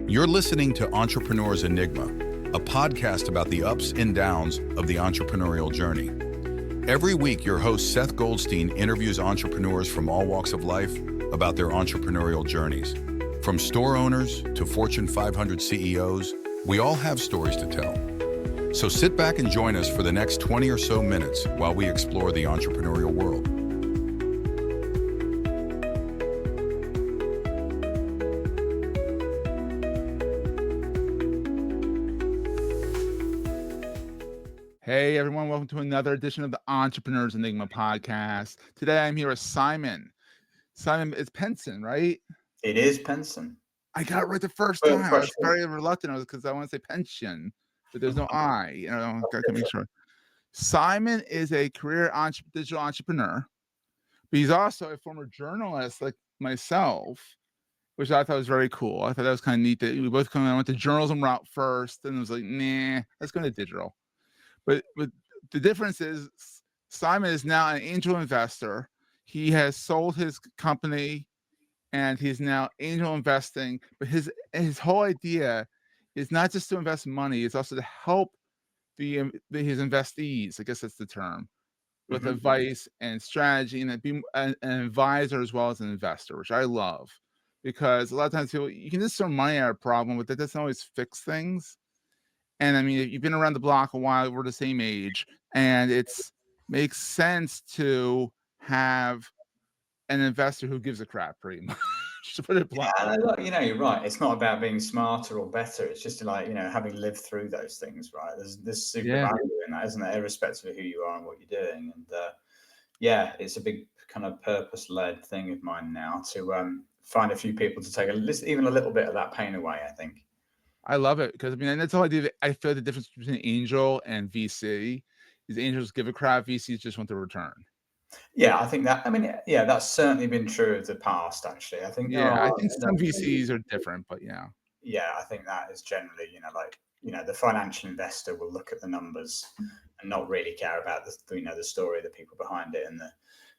You're listening to Entrepreneur's Enigma, a podcast about the ups and downs of the entrepreneurial journey. Every week, your host Seth Goldstein interviews entrepreneurs from all walks of life about their entrepreneurial journeys. From store owners to Fortune 500 CEOs, we all have stories to tell. So sit back and join us for the next 20 or so minutes while we explore the entrepreneurial world. Hey everyone, welcome to another edition of the Entrepreneur's Enigma podcast. Today I'm here with Simon. Simon, it's Penson, right? It is Penson. I got it right the first time. I was very reluctant because I want to say pension, but there's no I. I got to make sure. Simon is a career digital entrepreneur, but he's also a former journalist like myself, which I thought was very cool. I thought that was kind of neat that we both kind of went the journalism route first, and it was like, nah, let's go to digital. But the difference is Simon is now an angel investor. He has sold his company and he's now angel investing. But his whole idea is not just to invest money, it's also to help his investees, I guess that's the term, with advice and strategy, and be an advisor as well as an investor, which I love. Because a lot of times people, you can just throw money at a problem, but that doesn't always fix things. And I mean, you've been around the block a while, we're the same age, and it makes sense to have an investor who gives a crap, pretty much, to put it bluntly. Yeah, you're right. It's not about being smarter or better. It's just like, having lived through those things, right? There's super value in that, isn't there? Irrespective of who you are and what you're doing. And it's a big kind of purpose-led thing of mine now to find a few people to take even a little bit of that pain away, I think. I love it because and that's all I do. I feel the difference between angel and VC is angels give a crap, VCs just want the return. Yeah, I think that. That's certainly been true of the past. Actually, I think. I think some VCs are different, but yeah. Yeah, I think that is generally, the financial investor will look at the numbers and not really care about the story, the people behind it, and the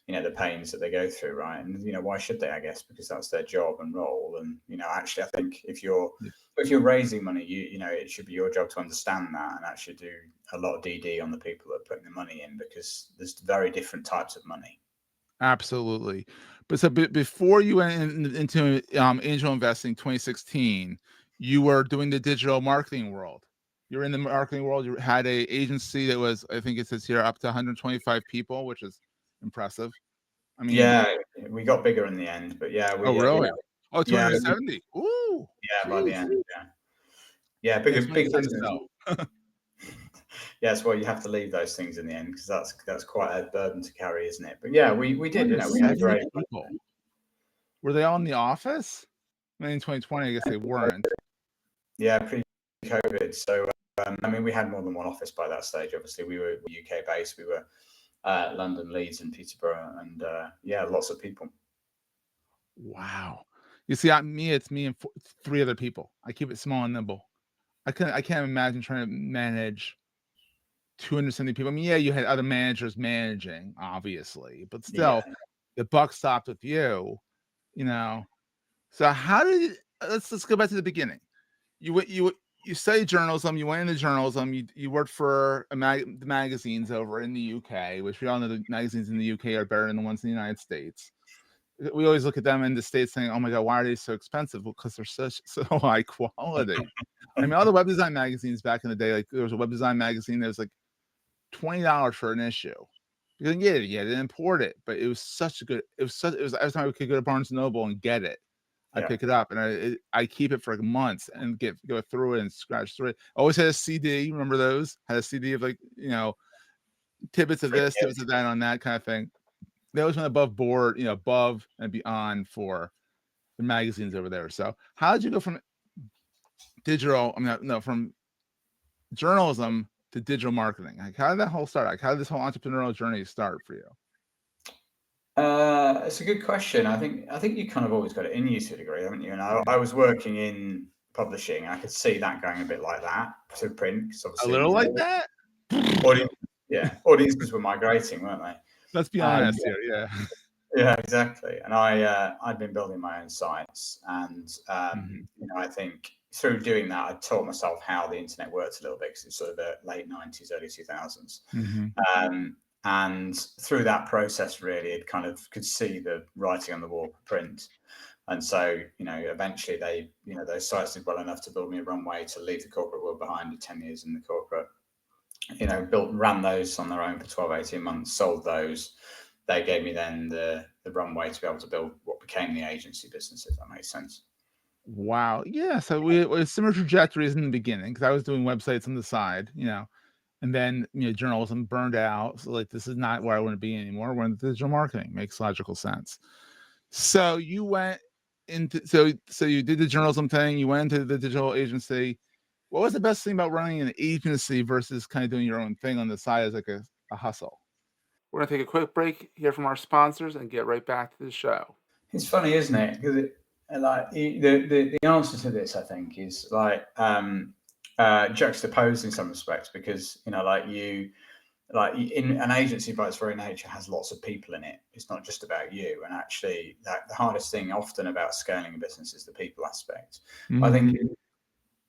the pains that they go through, right? And why should they? I guess because that's their job and role. And actually, I think if you're raising money, it should be your job to understand that and actually do a lot of DD on the people that are putting the money in, because there's very different types of money. Absolutely. But so before you went into angel investing 2016, you were doing the digital marketing world. You're in the marketing world. You had a agency that was, I think it says here, up to 125 people, which is impressive. I mean, we got bigger in the end, but yeah. Really? Oh, 270. Ooh. Yeah, by the end. Yeah, big business. Yes, well, you have to leave those things in the end because that's quite a burden to carry, isn't it? But yeah, we did. We had great people. Were they all in the office? I mean, in 2020, I guess they weren't. Yeah, pre-COVID. So we had more than one office by that stage. Obviously, we were UK based. We were London, Leeds, and Peterborough, and lots of people. Wow. You see, it's me and three other people. I keep it small and nimble. I can't imagine trying to manage 270 people. I mean, you had other managers managing, obviously, but still, the buck stopped with you. So how did let's go back to the beginning. You studied journalism. You went into journalism. You worked for the magazines over in the UK, which we all know the magazines in the UK are better than the ones in the United States. We always look at them in the States saying, "Oh my God, why are they so expensive?" Well, because they're so high quality. I mean, all the web design magazines back in the day, like there was a web design magazine that was like $20 for an issue. You couldn't get it. You had to import it, but it was such a good. It was every time I could go to Barnes & Noble and get it, I pick it up and I keep it for like months and go through it and scratch through it. I always had a CD. Remember those? Had a CD of like tidbits of this, tidbits of that on that kind of thing. They always went above board, above and beyond for the magazines over there. So how did you go from from journalism to digital marketing? Like, how did that whole start? Like, how did this whole entrepreneurial journey start for you? It's a good question. I think you kind of always got it in you to a degree, haven't you? And I was working in publishing. I could see that going a bit like that to print. A little like that? Audiences were migrating, weren't they? Let's be honest here, yeah. Yeah, exactly. And I'd been building my own sites, and I think through doing that, I taught myself how the internet works a little bit, because it's sort of the late 90s, early 2000s. And through that process, really, it kind of could see the writing on the wall for print. And so, eventually those sites did well enough to build me a runway to leave the corporate world behind at 10 years in the corporate. Ran those on their own for 12, 18 months, sold those. They gave me then the runway to be able to build what became the agency business, if that makes sense. Wow. Yeah. So we similar trajectories in the beginning, because I was doing websites on the side, and then journalism burned out. So like, this is not where I want to be anymore. We're in digital marketing. Makes logical sense. So you went into so you did the journalism thing. You went into the digital agency. What was the best thing about running an agency versus kind of doing your own thing on the side as like a hustle? We're gonna take a quick break, hear from our sponsors, and get right back to the show. It's funny, isn't it? Because the answer to this, I think, is like juxtaposed in some respects, because in an agency by its very nature has lots of people in it. It's not just about you. And actually, the hardest thing often about scaling a business is the people aspect. I think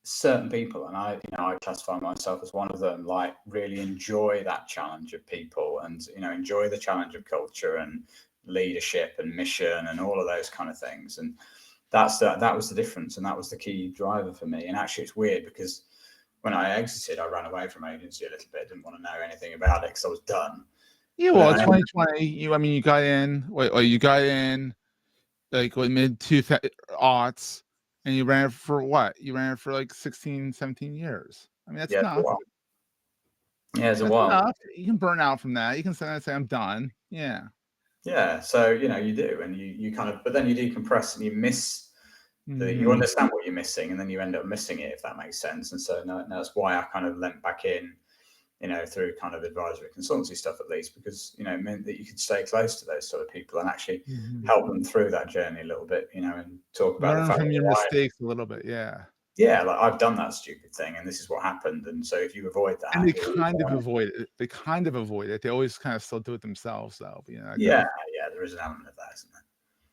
certain people, and I classify myself as one of them, like really enjoy that challenge of people, and enjoy the challenge of culture and leadership and mission and all of those kind of things. And that was the difference, and that was the key driver for me. And actually, it's weird, because when I exited, I ran away from agency a little bit. Didn't want to know anything about it because I was done. Yeah, well, 2020. You got in. You got in like mid 2000s, and you ran it for what? You ran it for like 16, 17 years. I mean, that's enough. It's a while. Enough. You can burn out from that. You can say I'm done. Yeah. Yeah. So you do, and you kind of, but then you decompress and you miss. You understand what you're missing, and then you end up missing it, if that makes sense. And so that's why I kind of lent back in, through kind of advisory consultancy stuff, at least, because it meant that you could stay close to those sort of people and actually help them through that journey a little bit, and talk about learn from your mistakes a little bit. Yeah, like I've done that stupid thing, and this is what happened. And so if you avoid that, and they kind of avoid it. They always kind of still do it themselves, though. Yeah, there is an element of that, isn't there?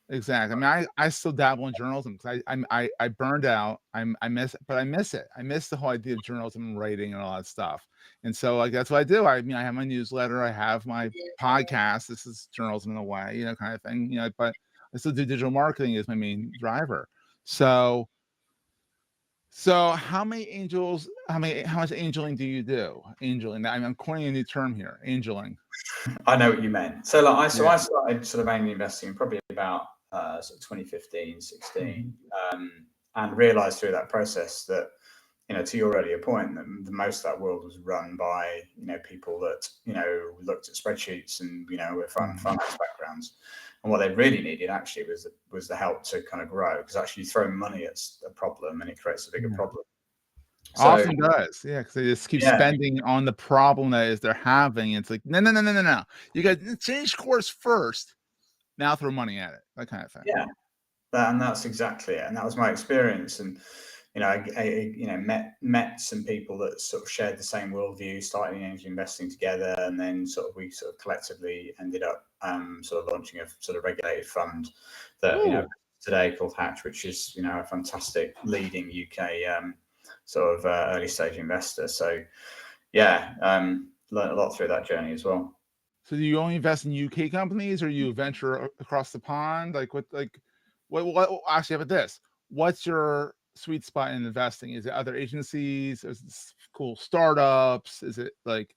Exactly. I mean, I still dabble in journalism, because I burned out. I miss it. I miss the whole idea of journalism and writing and all that stuff. And so like that's what I do. I have my newsletter, I have my podcast. This is journalism in a way, kind of thing. But I still do digital marketing as my main driver. So how much angeling do you do? Angeling. I'm coining a new term here. Angeling. I know what you meant. So I started sort of angel investing probably about sort of 2015, 16, and realized through that process that, to your earlier point, that the most of that world was run by, people that, looked at spreadsheets and, were from finance backgrounds. And what they really needed actually was the help to kind of grow, because actually you throw money at a problem and it creates a bigger problem. So, often does, because they just keep spending on the problem that is they're having. It's like, no. You got to change course first. Now throw money at it, that kind of thing. Yeah, and that's exactly it. And that was my experience. And I met some people that sort of shared the same worldview, started angel investing together, and then we collectively ended up sort of launching a sort of regulated fund that today called Haatch, which is a fantastic leading UK sort of early stage investor. So learned a lot through that journey as well. So do you only invest in UK companies, or you venture across the pond? What actually, how about this? What's your sweet spot in investing? Is it other agencies? Is it cool startups? Is it like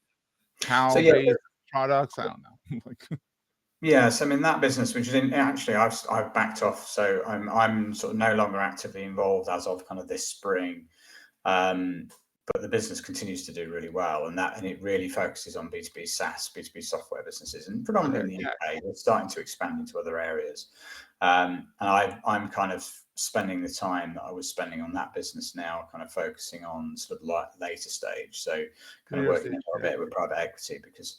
cow-based products? I don't know. So I'm in that business, which is actually I've backed off. So I'm sort of no longer actively involved as of kind of this spring. But the business continues to do really well, and it really focuses on B2B SaaS, B2B software businesses, and predominantly in the UK. We're starting to expand into other areas, and I'm kind of spending the time that I was spending on that business now, kind of focusing on sort of later stage. So kind of working a bit with private equity, because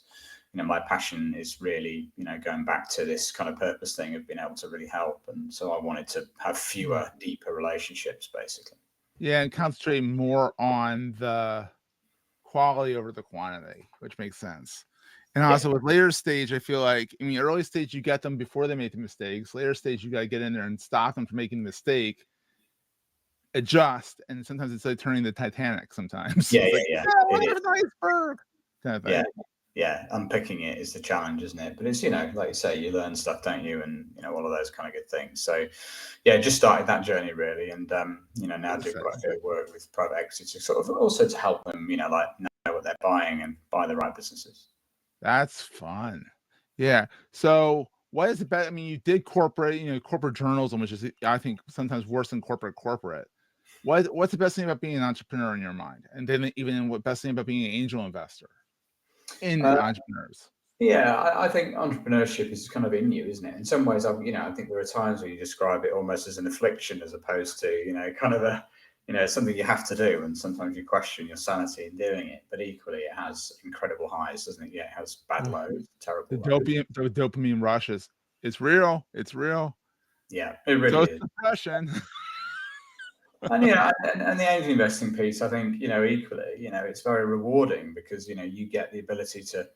my passion is really going back to this kind of purpose thing of being able to really help, and so I wanted to have fewer, deeper relationships, basically. Yeah, and concentrate more on the quality over the quantity, which makes sense. And also with later stage, I feel like, early stage, you get them before they make the mistakes. Later stage, you got to get in there and stop them from making a mistake adjust, and sometimes it's like turning the Titanic sometimes. Yeah, It's like, yeah, no, it there's is. an iceberg kind of thing. Yeah, unpicking it is the challenge, isn't it? But it's, like you say, you learn stuff, don't you? And all of those kind of good things. So yeah, just started that journey really, and now do quite a bit of work with private equity to sort of also to help them, like know what they're buying and buy the right businesses. That's fun. Yeah. So what is the best? I mean, you did corporate, corporate journalism, which is, I think, sometimes worse than corporate. What's the best thing about being an entrepreneur in your mind? And then even what best thing about being an angel investor in entrepreneurs? Yeah, I think entrepreneurship is kind of in you, isn't it? In some ways, I think there are times where you describe it almost as an affliction, as opposed to, kind of a, something you have to do, and sometimes you question your sanity in doing it. But equally, it has incredible highs, doesn't it? Yeah, it has bad lows, terrible lows. The dopamine rushes. It's real. It's real. Yeah, it really So is. it's depression. And and the angel investing piece, I think, equally, it's very rewarding because you get the ability to,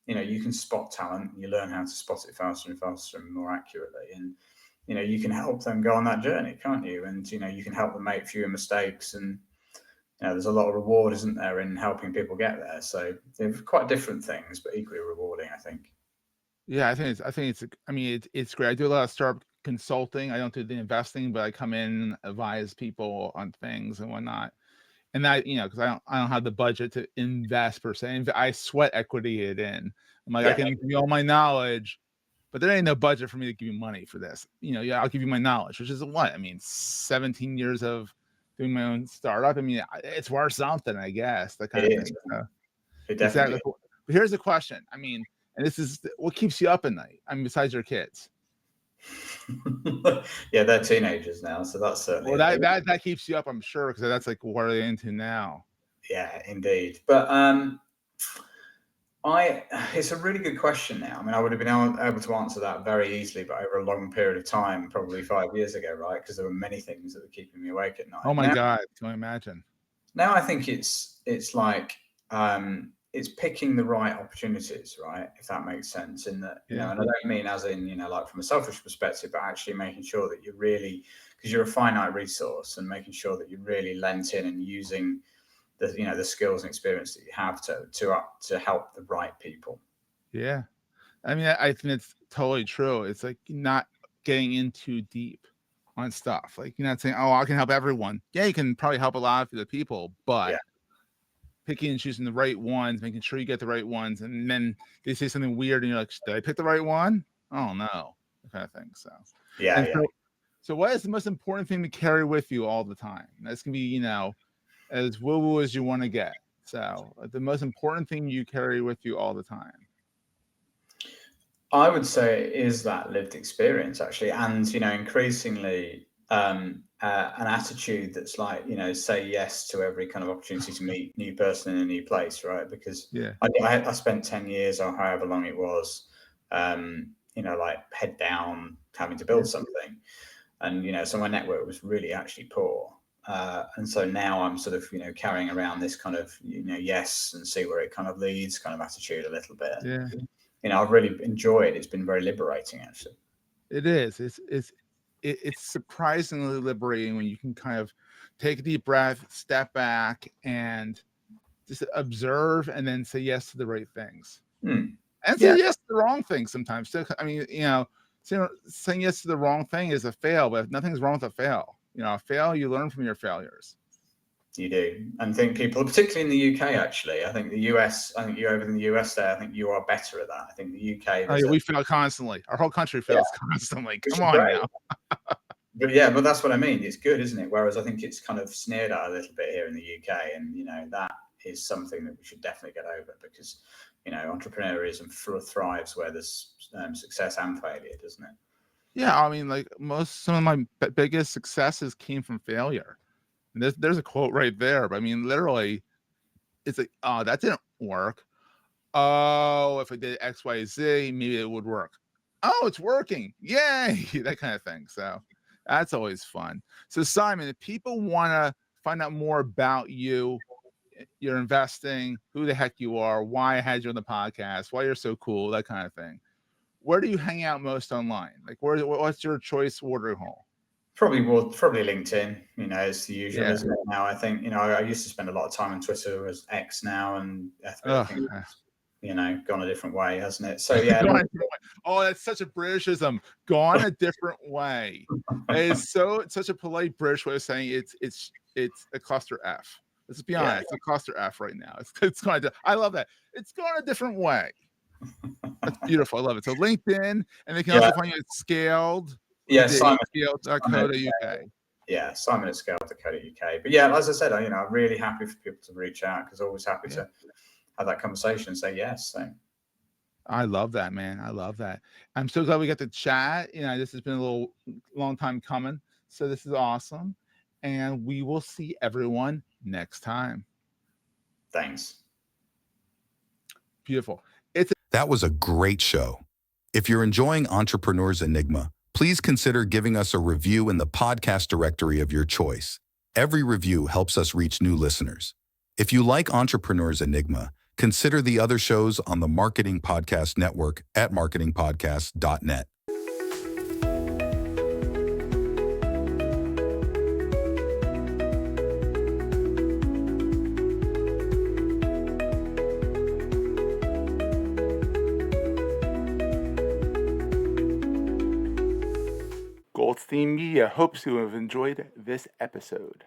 you can spot talent, you learn how to spot it faster and faster and more accurately, and you can help them go on that journey, can't you? And you can help them make fewer mistakes, and there's a lot of reward, isn't there, in helping people get there. So they're quite different things, but equally rewarding, I think. Yeah, I mean, it's great. I do a lot of startup consulting. I don't do the investing, but I come in, advise people on things and whatnot. And because I don't have the budget to invest per se. I sweat equity it in. I'm like, I can give you all my knowledge, but there ain't no budget for me to give you money for this. I'll give you my knowledge, which is what? I mean, 17 years of doing my own startup. I mean, it's worth something, I guess, that kind of thing. So, it definitely is. But here's the question. I mean, and this is what keeps you up at night. I mean, besides your kids. Yeah, they're teenagers now, so that's certainly. Well, that keeps you up, I'm sure, because that's like what are they into now? Yeah, indeed. But it's a really good question now. I mean, I would have been able to answer that very easily, but over a long period of time, probably 5 years ago, right? Because there were many things that were keeping me awake at night. Oh my God, can I imagine? Now I think it's like it's picking the right opportunities, right? If that makes sense. In that, and I don't mean as in, like from a selfish perspective, but actually making sure that you're really, because you're a finite resource, and making sure that you're really lent in and using the skills and experience that you have to help the right people. Yeah. I mean, I think it's totally true. It's like not getting in too deep on stuff. Like you're not saying, oh, I can help everyone. Yeah, you can probably help a lot of the people, but picking and choosing the right ones, making sure you get the right ones. And then they say something weird and you're like, did I pick the right one? Oh no, that kind of thing. So So what is the most important thing to carry with you all the time? That's gonna be, as woo-woo as you want to get. So the most important thing you carry with you all the time. I would say it is that lived experience, actually, and increasingly an attitude that's like, say yes to every kind of opportunity to meet new person in a new place, right? Because I spent 10 years or however long it was, like head down, having to build something, and so my network was really actually poor. And so now I'm sort of, carrying around this kind of, yes, and see where it kind of leads kind of attitude a little bit. Yeah. I've really enjoyed it. It's been very liberating, actually. It is. It's surprisingly liberating when you can kind of take a deep breath, step back, and just observe, and then say yes to the right things, and say yes to the wrong things sometimes. So, I mean, saying yes to the wrong thing is a fail, but nothing's wrong with a fail. A fail, you learn from your failures. You do. And I think people, particularly in the UK, actually, I think the US, I think you over in the US there, I think you are better at that. I think the UK. We fail constantly. Our whole country fails constantly. Come on now. But that's what I mean. It's good, isn't it? Whereas I think it's kind of sneered at a little bit here in the UK. And, that is something that we should definitely get over because, entrepreneurism thrives where there's success and failure, doesn't it? Yeah. I mean, like some of my biggest successes came from failure. And there's a quote right there. But I mean, literally, it's like, oh, that didn't work. Oh, if I did X, Y, Z, maybe it would work. Oh, it's working. Yay. That kind of thing. So that's always fun. So Simon, if people want to find out more about you, your investing, who the heck you are, why I had you on the podcast, why you're so cool, that kind of thing, where do you hang out most online? Like what's your choice watering hole? Probably LinkedIn, is the usual, isn't it? Now, I think, I used to spend a lot of time on Twitter as X now, and I think, gone a different way, hasn't it? So, yeah. Oh, that's such a Britishism. Gone a different way. It's such a polite British way of saying it's a cluster F. Let's be honest. It's a cluster F right now. It's going to, I love that. It's gone a different way. That's beautiful. I love it. So LinkedIn, and they can also find you at Scaled. Yeah, Simon. Scaled.co.uk. Yeah, Simon at Scaled.co.uk. But yeah, as I said, I'm really happy for people to reach out, because always happy to have that conversation and say yes. So I love that, man. I love that. I'm so glad we got to chat. This has been a long time coming. So this is awesome. And we will see everyone next time. Thanks. Beautiful. That was a great show. If you're enjoying Entrepreneur's Enigma, please consider giving us a review in the podcast directory of your choice. Every review helps us reach new listeners. If you like Entrepreneur's Enigma, consider the other shows on the Marketing Podcast Network at marketingpodcast.net. Goldstein Media hopes you have enjoyed this episode.